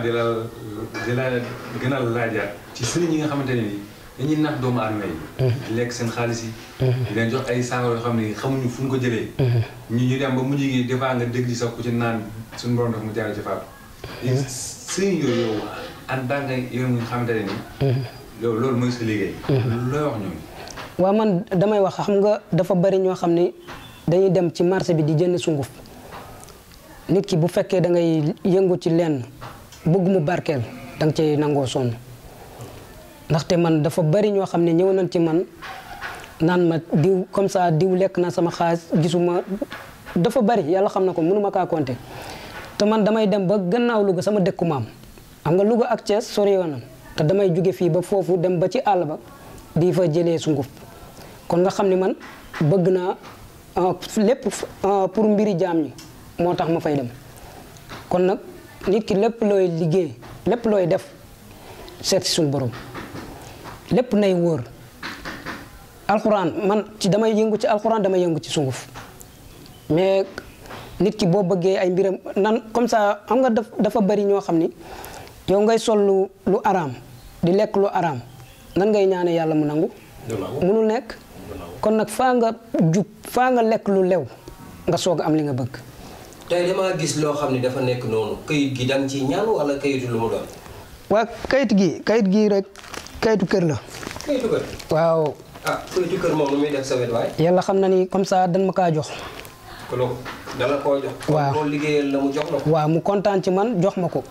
justement di la gën a laajaat ci sëriñ yi nga xamante ne nii dañuy nax doomu aadama yi. di lekk seen xaalis yi. di leen jox ay saako yoo xam ne xamuñu fu ñu ko jëlee. ñu dem ba mujj gi des fois nga dégg sax ku ci naan suñu borom daf mu jaaree ci faatu. sëriñ yooyu yow en tant que yow nga xamante ne nii. loolu mooy sa liggéey. looy wax ñoom. waaw man damay wax xam nga dafa bari ñoo xam ne dañuy dem ci marché bi di jënd sunguf nit ki bu fekkee da ngay yëngu ci lenn bëgg mu barkeel da nga cay nangoo sonn ndaxte man dafa bari ñoo xam ne ñëw nañ ci man naan ma diw comme ça diw lekk na sama xaalis gisuma dafa bari yàlla xam na ko mënuma kaa compter te man damay dem ba gannaaw Louga sama dëkku maam xam nga Louga ak Thiès sori yoonam te damay jóge fii ba foofu dem ba ci àll ba di fa jëlee sunguf kon nga xam ne man bëgg naa lépp pour mbiri jaam ñi moo tax ma fay dem kon nag nit ki lépp looy liggéey lépp looy def seet si suñu borom lépp nay wóor alxuraan man ci damay yëngu ci alxuraan damay yëngu ci sunguf mais nit ki boo bëggee ay mbiram nan comme ça xam nga dafa bari ñoo xam ni yow ngay sol lu araam di lekk lu araam nan ngay ñaane yàlla mu nangu munul nekk kon nag faa nga jub faa nga lekk lu lew nga soog am li nga bëgg. tey damaa gis loo xam ne dafa nekk noonu kayit gi da nga ciy ñaan wala kayitu lu mu doon. waa kayit gi rek kayitu kër la. kayitu kër. waaw. ah kayitu kër moom lu muy def sa wet waay. yàlla xam na ni comme ça dañ ma kaa jox. dala koo jox. waaw loolu liggéeyal la mu jox la ko. waaw mu kontaan ci man jox ma ko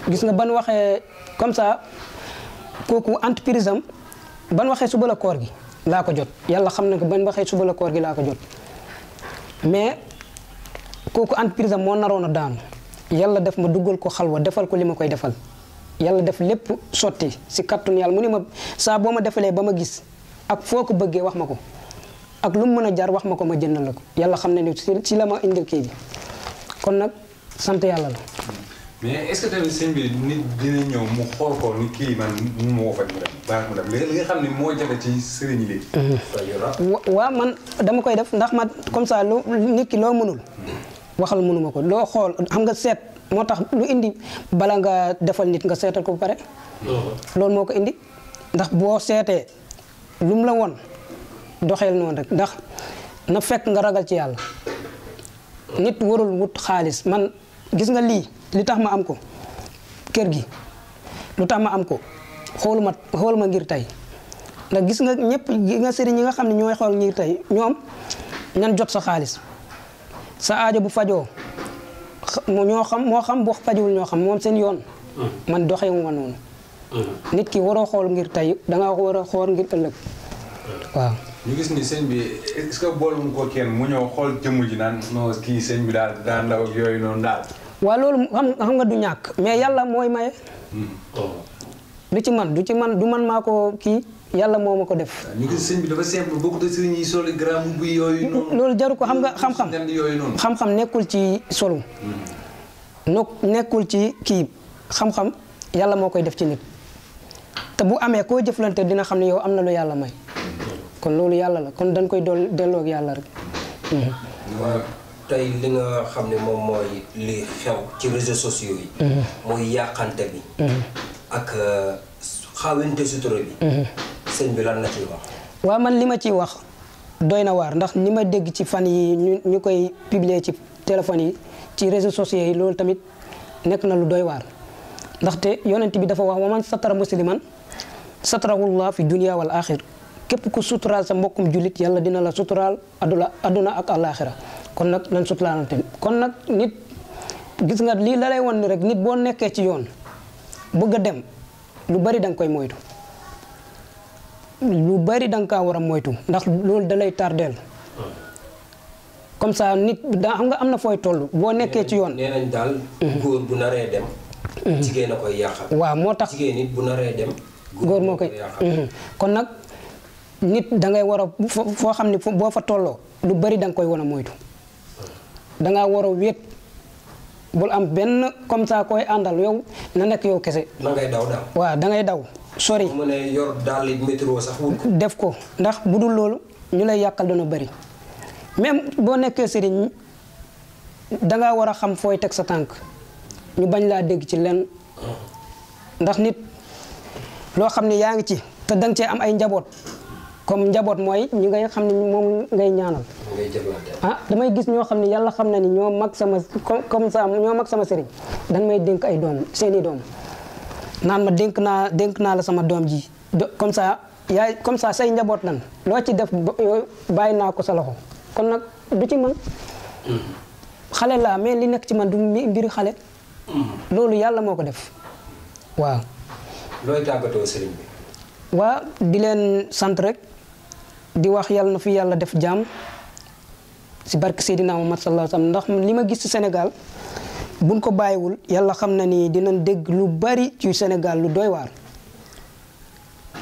gis nga ban waxee comme ça kooku entreprise am ban waxee suba la koor gi laa ko jot yàlla xam na ko ban waxee suba la koor gi laa ko jot mais kooku entreprise am moo naroon a daanu yàlla def ma duggal ko xalwa defal ko li ma koy defal yàlla def lépp sotti si kattun yàlla mu ne ma saa boo ma defalee ba ma gis ak foo ko bëggee wax ma ko ak lu mu mën a jar wax ma ko ma jëndal la ko yàlla xam ne ni si la ma indil kii bi kon nag sant yàlla la. mais est-ce que tamit sëñ bi nit dina ñëw mu xool ko ni kii man mu moo faj mu dem baax mu dem li nga xam ne moo jafe ci sëriñ yi léegi. waaw man dama koy def ndax man comme ça lu nit ki loo mënul waxal mënuma ko loo xool xam nga seet moo tax lu indi bala nga defal nit nga seetal ko ba pare. loolu moo ko indi ndax boo seetee lu mu la woon doxeel noonu rek ndax na fekk nga ragal ci yàlla nit warul wut xaalis man gis nga lii li tax ma am ko kër gi lu tax ma am ko xooluma ngir tey ndax gis nga ñëpp gi nga sëriñ ñi nga xam ne ñooy xool ngir tey ñoom ñan jot sa xaalis sa aajo bu fajoo moo xam bu fajuwul ñoo xam moom seen yoon man doxewu ma noonu nit ki waroo xool ngir tey danga war a xool ngir ëllëg waaw. ñu gis ni sëñ bi est-ce que boolum ko kenn mu ñëw xool jëmm ji naan non kii sëñ bi daal daan ndaw ak yooyu noonu daal. waaw loolu xam nga du ñàkk mais yàlla mooy maye. du ci man du man maa ko kii yàlla moo ma ko def. ñu gis sëñ bi dafa simple bokkut ak sëriñ yi solo gramme bu yooyu noonu. loolu jaru ko xam nga xam-xam nekkul ci solo. nekkul ci kii xam-xam yàlla moo koy def ci nit te bu amee koo jëflante dina xam ne yow am na lu yàlla may. kon loolu yàlla la kon dañ koy delloo ak yàlla rek. waaw tey li nga xam ne moom mooy li xew ci réseaux sociaux yi. mooy yàqante bi. ak xawente sutura bi. sëñ bi lan la ciy wax. waaw man li ma ciy wax doy na waar ndax ni ma dégg ci fan yi ñu koy publier ci téléphone yi ci réseaux sociaux yi loolu tamit nekk na lu doy waar ndaxte yonent bi dafa wax wa man satara musliman satarahullah fi dunya wal axir képp ku suturaal sa mbokkum jullit yàlla dina la suturaal adduna ak àllaaxira kon nag nañ suturaalante kon nag nit gis nga lii la lay wan ni rek nit boo nekkee ci yoon bëgg a dem lu bari da nga koy moytu lu bari da nga kaa war a moytu ndax loolu da lay tardeel comme ça nit daa xam nga am na fooy toll boo nekkee ci yoon. nee nañ daal góor bu naree dem. jigéen a koy yàqal. waaw moo tax jigéen nit bu naree dem. góor moo koy kon nag nit da ngay war a foo xam ne boo fa tolloo lu bari da nga koy war a moytu da ngaa war a wéet bul am benn comme ça koy àndal yow na nekk yow kese. da ngay daw daal. waaw da ngay daw sori. mu ne yor daal métro sax wut ko. def ko ndax bu dul loolu ñu lay yàqal dana bari même boo nekkee sëriñ da ngaa war a xam fooy teg sa tànk ñu bañ laa dégg ci lenn ndax nit loo xam ne yaa ngi ci te danga cee am ay njaboot comme njaboot mooy ñi ngay xam ne moom ngay ñaanal. ah damay gis ñoo xam ne yàlla xam na ni ñoo mag sama comme ça ñoo mag sama sëriñ dañ may dénk ay doom seeni doom naan ma dénk naa la sama doom ji comme ça yaay comme ça say njaboot lan loo ci def yooyu bàyyi naa ko sa loxo kon nag du ci man xale laa mais li nekk ci man du mbiri xale loolu yàlla moo ko def waaw. looy tàggatoo sëriñ bi. waaw di leen sant rek di wax yàlla na fi yàlla def jàmm si barke Seydina Muhammad sallallahu alayhi wa sallam ndax li ma gis ci Sénégal buñ ko bàyyiwul yàlla xam na ni dinañ dégg lu bari ci Sénégal lu doy waar.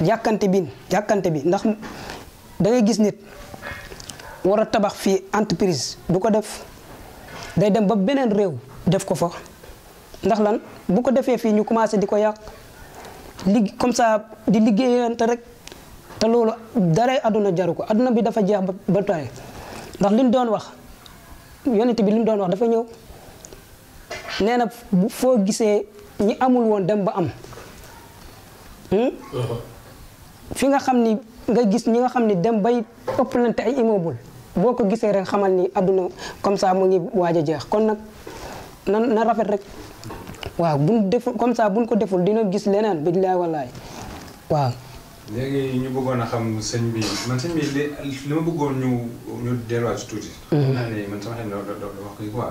jàkkante bi ndax da ngay gis nit war a tabax fii entreprise du ko def day dem ba beneen réew def ko fa ndax lan bu ko defee fii ñu commencé di ko yàq comme ça di liggéeyante rek te loolu daray àdduna jaru ko àdduna bi dafa jeex ba tey ndax li ñu doon wax yonent bi li ñu doon wax dafa ñëw nee na foo gisee ñi amul woon dem ba am fi nga xam ni nga gis ñi nga xam ni dem bay ëpplante ay immeuble boo ko gisee rek xamal ni àdduna comme ça mu ngi waaj a jeex kon nag na rafet rek waaw buñ deful comme ça buñ ko deful dina gis leneen billaay wallaay waaw. léegi ñu bëggoon a xam sëñ bi man sëñ bi li ma bëggoon ñu delluwaat si tuuti. xam naa ne man sama xel da wax ko quoi.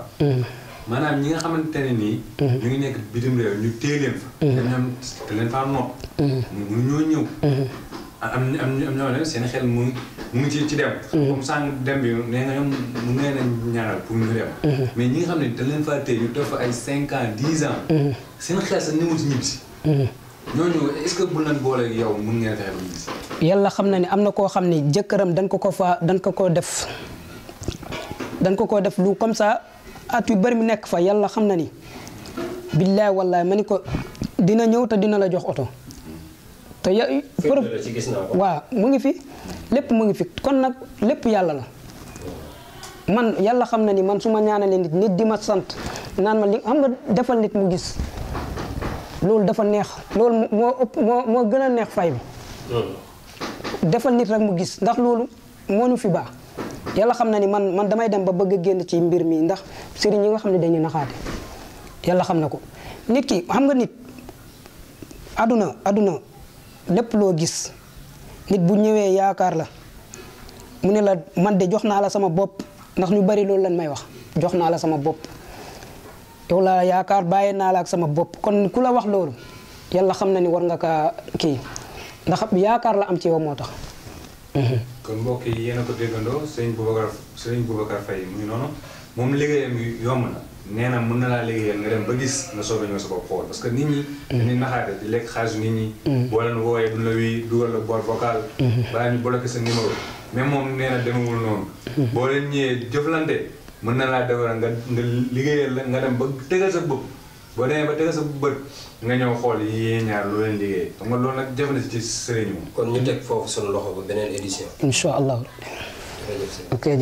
maanaam ñi nga xamante ne nii. ñu ngi nekk bitim réew ñu téye leen fa. te leen faa nopp. mu ñoo ñëw. am ñoo ne seen xel mu ngi ci dem. comme sànq dem bi nee nga ñoom mu nee nañ ñaanal pour ñu dem. mais ñi nga xam ne da leen faa téye ñu def fa ay 5 ans 10 ans. seen xel sax ñëwul ci ñibbisi. ñooñu est-ce que bu leen boole yow mun ngeen fexe ba ñibbisi. yàlla xam na ne am na koo xam ne jëkkëram dañ ko ko def lu comme ça at yu bari mu nekk fa yàlla xam na ni. billaay wallaay ma ni ko dina ñëw te dina la jox oto. te waaw mu ngi fi lépp mu ngi fi kon nag lépp yàlla la man yàlla xam na ni man su ma ñaanalee nit di ma sant naan ma li xam nga defal nit mu gis loolu dafa neex loolu moo gën a neex fay bi defal nit rek mu gis ndax loolu moo ñu fi baax yàlla xam na ni man damay dem ba bëgg a génn ci mbir mi ndax sëriñ yi nga xam ne dañuy naxaate yàlla xam na ko nit ki xam nga nit aduna lépp loo gis nit bu ñëwee yaakaar la mu ne la man de jox naa la sama bopp ndax ñu bari loolu lañ may wax jox naa la sama bopp yow la yaakaar bàyyi naa la ak sama bopp kon ku la wax loolu yàlla xam na ni war nga kaa kii ndax yaakaar la am ci yow moo tax. kon mbokk yi yéen a ko déggandoo sëñ Boubacar Faye mu ngi noonu moom liggéeyam yomb na. nee na mën na laa liggéeyal nga dem ba gis nga soog a ñëw sa bopp xool parce que nit ñi dañuy naxaate di lekk xaalisu nit ñi boo leen wooyee duñ la wii dugal la boîte vocale balaa ñu bloqué sa numéro mais moom nee na demewul noonu boo leen ñëwee jëflante mën na laa defar nga liggéeyal la nga dem ba tegal sa bopp boo demee ba tegal sa bët nga ñëw xool yi ñaar lu leen liggéey xam nga loolu nag jëf na ci sëriñ moom kon ñu teg foofu sunu loxo ba beneen édition incha allah ok